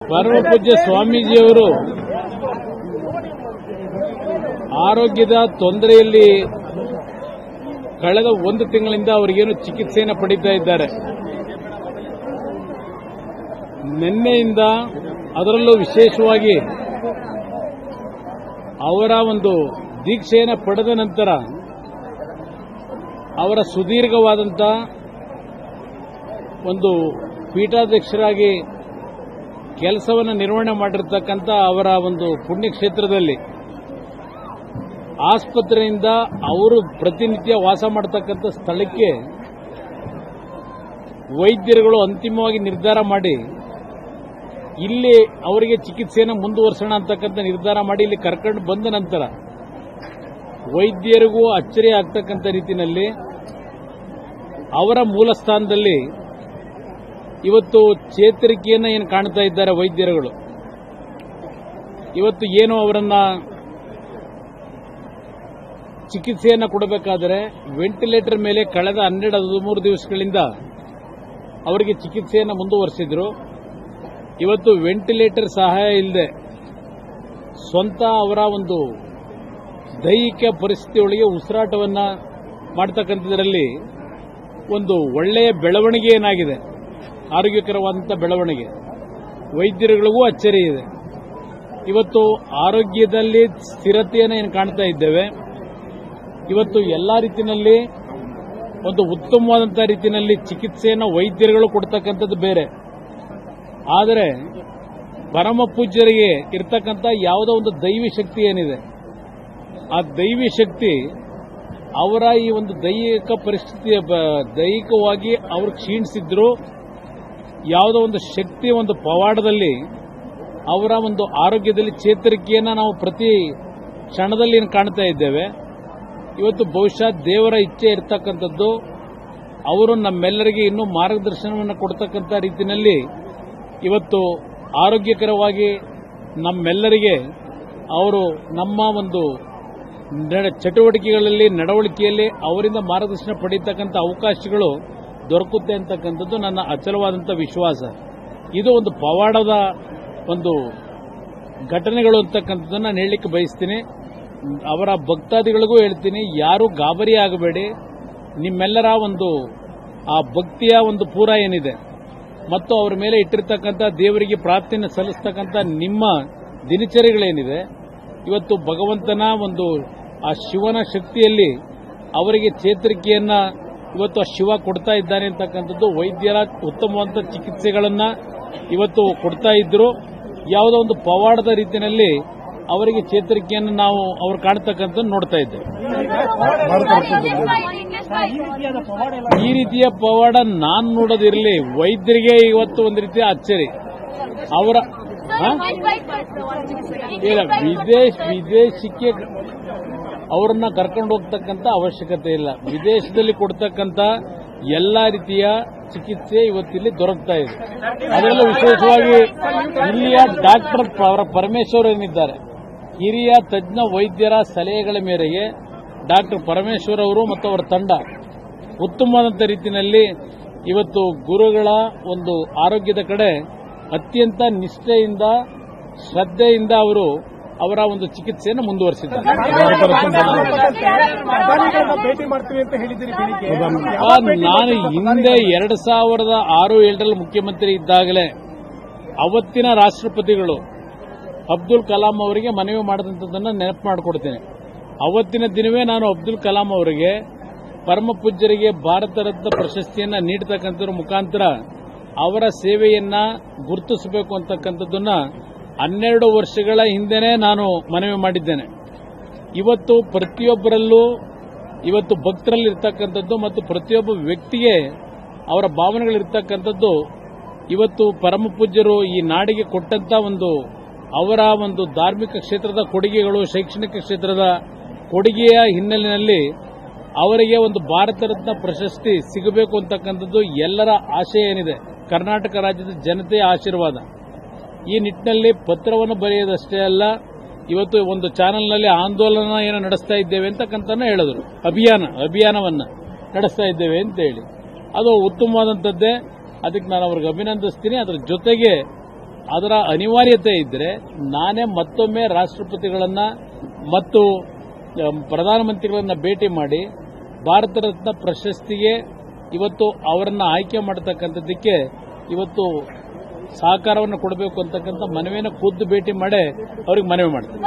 ಪರಮಪೂಜ್ಯ ಸ್ವಾಮೀಜಿಯವರು ಆರೋಗ್ಯದ ತೊಂದರೆಯಲ್ಲಿ ಕಳೆದ ಒಂದು ತಿಂಗಳಿಂದ ಅವರಿಗೇನು ಚಿಕಿತ್ಸೆಯನ್ನು ಪಡೀತಾ ಇದ್ದಾರೆ. ನಿನ್ನೆಯಿಂದ ಅದರಲ್ಲೂ ವಿಶೇಷವಾಗಿ ಅವರ ಒಂದು ದೀಕ್ಷೆಯನ್ನು ಪಡೆದ ನಂತರ ಅವರ ಸುದೀರ್ಘವಾದಂಥ ಒಂದು ಪೀಠಾಧ್ಯಕ್ಷರಾಗಿ ಕೆಲಸವನ್ನು ನಿರ್ವಹಣೆ ಮಾಡಿರ್ತಕ್ಕಂಥ ಅವರ ಒಂದು ಪುಣ್ಯಕ್ಷೇತ್ರದಲ್ಲಿ ಆಸ್ಪತ್ರೆಯಿಂದ ಅವರು ಪ್ರತಿನಿತ್ಯ ವಾಸ ಮಾಡತಕ್ಕಂಥ ಸ್ಥಳಕ್ಕೆ ವೈದ್ಯರುಗಳು ಅಂತಿಮವಾಗಿ ನಿರ್ಧಾರ ಮಾಡಿ ಇಲ್ಲಿ ಅವರಿಗೆ ಚಿಕಿತ್ಸೆಯನ್ನು ಮುಂದುವರಿಸೋಣ ಅಂತಕ್ಕಂಥ ನಿರ್ಧಾರ ಮಾಡಿ ಇಲ್ಲಿ ಕರ್ಕೊಂಡು ಬಂದ ನಂತರ ವೈದ್ಯರಿಗೂ ಅಚ್ಚರಿ ಆಗ್ತಕ್ಕಂಥ ರೀತಿಯಲ್ಲಿ ಅವರ ಮೂಲ ಸ್ಥಾನದಲ್ಲಿ ಇವತ್ತು ಚೇತರಿಕೆಯನ್ನು ಏನು ಕಾಣ್ತಾ ಇದ್ದಾರೆ ವೈದ್ಯರುಗಳು. ಇವತ್ತು ಏನು ಅವರನ್ನ ಚಿಕಿತ್ಸೆಯನ್ನು ಕೊಡಬೇಕಾದರೆ ವೆಂಟಿಲೇಟರ್ ಮೇಲೆ ಕಳೆದ 12-13 ದಿವಸಗಳಿಂದ ಅವರಿಗೆ ಚಿಕಿತ್ಸೆಯನ್ನು ಮುಂದುವರೆಸಿದ್ರು. ಇವತ್ತು ವೆಂಟಿಲೇಟರ್ ಸಹಾಯ ಇಲ್ಲದೆ ಸ್ವಂತ ಅವರ ಒಂದು ದೈಹಿಕ ಪರಿಸ್ಥಿತಿಯೊಳಗೆ ಉಸಿರಾಟವನ್ನು ಮಾಡತಕ್ಕಂಥದ್ರಲ್ಲಿ ಒಂದು ಒಳ್ಳೆಯ ಬೆಳವಣಿಗೆ ಏನಾಗಿದೆ, ಆರೋಗ್ಯಕರವಾದಂಥ ಬೆಳವಣಿಗೆ ವೈದ್ಯರುಗಳಿಗೂ ಅಚ್ಚರಿ ಇದೆ. ಇವತ್ತು ಆರೋಗ್ಯದಲ್ಲಿ ಸ್ಥಿರತೆಯನ್ನು ಏನು ಕಾಣ್ತಾ ಇದ್ದೇವೆ. ಇವತ್ತು ಎಲ್ಲಾ ರೀತಿಯಲ್ಲಿ ಒಂದು ಉತ್ತಮವಾದಂಥ ರೀತಿಯಲ್ಲಿ ಚಿಕಿತ್ಸೆಯನ್ನು ವೈದ್ಯರುಗಳು ಕೊಡ್ತಕ್ಕಂಥದ್ದು ಬೇರೆ. ಆದರೆ ಪರಮ ಪೂಜ್ಯರಿಗೆ ಇರ್ತಕ್ಕಂಥ ಯಾವುದೋ ಒಂದು ದೈವಿ ಶಕ್ತಿ ಏನಿದೆ, ಆ ದೈವಿ ಶಕ್ತಿ ಅವರ ಈ ಒಂದು ದೈಹಿಕ ಪರಿಸ್ಥಿತಿಯ ದೈಹಿಕವಾಗಿ ಅವರು ಕ್ಷೀಣಿಸಿದ್ರು. ಯಾವುದೋ ಒಂದು ಶಕ್ತಿಯ ಒಂದು ಪವಾಡದಲ್ಲಿ ಅವರ ಒಂದು ಆರೋಗ್ಯದಲ್ಲಿ ಚೇತರಿಕೆಯನ್ನು ನಾವು ಪ್ರತಿ ಕ್ಷಣದಲ್ಲಿ ಕಾಣ್ತಾ ಇದ್ದೇವೆ. ಇವತ್ತು ಬಹುಶಃ ದೇವರ ಇಚ್ಛೆ ಇರತಕ್ಕಂಥದ್ದು ಅವರು ನಮ್ಮೆಲ್ಲರಿಗೆ ಇನ್ನೂ ಮಾರ್ಗದರ್ಶನವನ್ನು ಕೊಡ್ತಕ್ಕಂಥ ರೀತಿಯಲ್ಲಿ ಇವತ್ತು ಆರೋಗ್ಯಕರವಾಗಿ ನಮ್ಮೆಲ್ಲರಿಗೆ ಅವರು ನಮ್ಮ ಒಂದು ಚಟುವಟಿಕೆಗಳಲ್ಲಿ ನಡವಳಿಕೆಯಲ್ಲಿ ಅವರಿಂದ ಮಾರ್ಗದರ್ಶನ ಪಡೆಯತಕ್ಕಂಥ ಅವಕಾಶಗಳು ದೊರಕುತ್ತೆ ಅಂತಕ್ಕಂಥದ್ದು ನನ್ನ ಅಚಲವಾದಂಥ ವಿಶ್ವಾಸ. ಇದು ಒಂದು ಪವಾಡದ ಒಂದು ಘಟನೆಗಳು ಅಂತಕ್ಕಂಥದ್ದನ್ನು ನಾನು ಹೇಳಲಿಕ್ಕೆ ಬಯಸ್ತೀನಿ. ಅವರ ಭಕ್ತಾದಿಗಳಿಗೂ ಹೇಳ್ತೀನಿ, ಯಾರೂ ಗಾಬರಿ ಆಗಬೇಡಿ. ನಿಮ್ಮೆಲ್ಲರ ಒಂದು ಆ ಭಕ್ತಿಯ ಒಂದು ಪೂರ ಏನಿದೆ ಮತ್ತು ಅವರ ಮೇಲೆ ಇಟ್ಟಿರ್ತಕ್ಕಂಥ ದೇವರಿಗೆ ಪ್ರಾರ್ಥನೆ ಸಲ್ಲಿಸ್ತಕ್ಕಂಥ ನಿಮ್ಮ ದಿನಚರಿಗಳೇನಿದೆ, ಇವತ್ತು ಭಗವಂತನ ಒಂದು ಆ ಶಿವನ ಶಕ್ತಿಯಲ್ಲಿ ಅವರಿಗೆ ಚೇತರಿಕೆಯನ್ನ ಇವತ್ತು ಆ ಶಿವ ಕೊಡ್ತಾ ಇದ್ದಾನೆ ಅಂತಕ್ಕಂಥದ್ದು ವೈದ್ಯರ ಉತ್ತಮವಾದ ಚಿಕಿತ್ಸೆಗಳನ್ನ ಇವತ್ತು ಕೊಡ್ತಾ ಇದ್ರು. ಯಾವುದೋ ಒಂದು ಪವಾಡದ ರೀತಿಯಲ್ಲಿ ಅವರಿಗೆ ಚೇತರಿಕೆಯನ್ನು ನಾವು ಅವರು ಕಾಣ್ತಕ್ಕಂಥದ್ದು ನೋಡ್ತಾ ಇದ್ದೇವೆ. ಈ ರೀತಿಯ ಪವಾಡ ನಾನು ನೋಡೋದಿರಲಿ, ವೈದ್ಯರಿಗೆ ಇವತ್ತು ಒಂದು ರೀತಿಯ ಅಚ್ಚರಿ. ಅವರ ವಿದೇಶಕ್ಕೆ ಅವರನ್ನ ಕರ್ಕೊಂಡು ಹೋಗ್ತಕ್ಕಂಥ ಅವಶ್ಯಕತೆ ಇಲ್ಲ. ವಿದೇಶದಲ್ಲಿ ಕೊಡ್ತಕ್ಕಂಥ ಎಲ್ಲಾ ರೀತಿಯ ಚಿಕಿತ್ಸೆ ಇವತ್ತಿಲ್ಲಿ ದೊರಕ್ತಾ ಇದೆ. ಅದರಲ್ಲೂ ವಿಶೇಷವಾಗಿ ಇಲ್ಲಿಯ ಡಾಕ್ಟರ್ ಪರಮೇಶ್ವರ್ ಏನಿದ್ದಾರೆ, ಹಿರಿಯ ತಜ್ಞ ವೈದ್ಯರ ಸಲಹೆಗಳ ಮೇರೆಗೆ ಡಾಕ್ಟರ್ ಪರಮೇಶ್ವರ್ ಅವರು ಮತ್ತು ಅವರ ತಂಡ ಉತ್ತಮವಾದಂಥ ರೀತಿಯಲ್ಲಿ ಇವತ್ತು ಗುರುಗಳ ಒಂದು ಆರೋಗ್ಯದ ಕಡೆ ಅತ್ಯಂತ ನಿಷ್ಠೆಯಿಂದ ಶ್ರದ್ಧೆಯಿಂದ ಅವರು ಅವರ ಒಂದು ಚಿಕಿತ್ಸೆಯನ್ನು ಮುಂದುವರೆಸಿದ್ದಾರೆ. ನಾನು ಹಿಂದೆ 2006-2007 ಮುಖ್ಯಮಂತ್ರಿ ಇದ್ದಾಗಲೇ ಅವತ್ತಿನ ರಾಷ್ಟ್ರಪತಿಗಳು ಅಬ್ದುಲ್ ಕಲಾಂ ಅವರಿಗೆ ಮನವಿ ಮಾಡಿದಂಥದ್ದನ್ನು ನೆನಪು ಮಾಡಿಕೊಡ್ತೇನೆ. ಅವತ್ತಿನ ದಿನವೇ ನಾನು ಅಬ್ದುಲ್ ಕಲಾಂ ಅವರಿಗೆ ಪರಮ ಪೂಜ್ಯರಿಗೆ ಭಾರತ ರತ್ನ ಪ್ರಶಸ್ತಿಯನ್ನು ನೀಡತಕ್ಕಂಥದ್ರ ಮುಖಾಂತರ ಅವರ ಸೇವೆಯನ್ನ ಗುರುತಿಸಬೇಕು ಅಂತಕ್ಕಂಥದ್ದನ್ನ 12 ವರ್ಷಗಳ ಹಿಂದೆನೇ ನಾನು ಮನವಿ ಮಾಡಿದ್ದೇನೆ. ಇವತ್ತು ಪ್ರತಿಯೊಬ್ಬರಲ್ಲೂ ಇವತ್ತು ಭಕ್ತರಲ್ಲಿರ್ತಕ್ಕಂಥದ್ದು ಮತ್ತು ಪ್ರತಿಯೊಬ್ಬ ವ್ಯಕ್ತಿಗೆ ಅವರ ಭಾವನೆಗಳಿರ್ತಕ್ಕಂಥದ್ದು ಇವತ್ತು ಪರಮ ಪೂಜ್ಯರು ಈ ನಾಡಿಗೆ ಕೊಟ್ಟಂತ ಒಂದು ಅವರ ಒಂದು ಧಾರ್ಮಿಕ ಕ್ಷೇತ್ರದ ಕೊಡುಗೆಗಳು, ಶೈಕ್ಷಣಿಕ ಕ್ಷೇತ್ರದ ಕೊಡುಗೆಯ ಹಿನ್ನೆಲೆಯಲ್ಲಿ ಅವರಿಗೆ ಒಂದು ಭಾರತ ರತ್ನ ಪ್ರಶಸ್ತಿ ಸಿಗಬೇಕು ಅಂತಕ್ಕಂಥದ್ದು ಎಲ್ಲರ ಆಶಯ ಏನಿದೆ, ಕರ್ನಾಟಕ ರಾಜ್ಯದ ಜನತೆಯ ಆಶೀರ್ವಾದ. ಈ ನಿಟ್ಟಿನಲ್ಲಿ ಪತ್ರವನ್ನು ಬರೆಯೋದಷ್ಟೇ ಅಲ್ಲ, ಇವತ್ತು ಒಂದು ಚಾನೆಲ್ನಲ್ಲಿ ಆಂದೋಲನ ಏನೋ ನಡೆಸ್ತಾ ಇದ್ದೇವೆ ಅಂತಕ್ಕಂತ ಹೇಳಿದ್ರು. ಅಭಿಯಾನವನ್ನ ನಡೆಸ್ತಾ ಇದ್ದೇವೆ ಅಂತ ಹೇಳಿ ಅದು ಉತ್ತಮವಾದಂಥದ್ದೇ. ಅದಕ್ಕೆ ನಾನು ಅವ್ರಿಗೆ ಅಭಿನಂದಿಸ್ತೀನಿ. ಅದರ ಜೊತೆಗೆ ಅದರ ಅನಿವಾರ್ಯತೆ ಇದ್ದರೆ ನಾನೇ ಮತ್ತೊಮ್ಮೆ ರಾಷ್ಟ್ರಪತಿಗಳನ್ನ ಮತ್ತು ಪ್ರಧಾನಮಂತ್ರಿಗಳನ್ನ ಭೇಟಿ ಮಾಡಿ ಭಾರತ ರತ್ನ ಪ್ರಶಸ್ತಿಗೆ ಇವತ್ತು ಅವರನ್ನ ಆಯ್ಕೆ ಮಾಡತಕ್ಕಂಥದ್ದಕ್ಕೆ ಇವತ್ತು ಸಹಕಾರವನ್ನು ಕೊಡಬೇಕು ಅಂತಕ್ಕಂಥ ಮನವಿಯನ್ನು ಖುದ್ದು ಭೇಟಿ ಮಾಡಿ ಅವ್ರಿಗೆ ಮನವಿ ಮಾಡ್ತೀನಿ.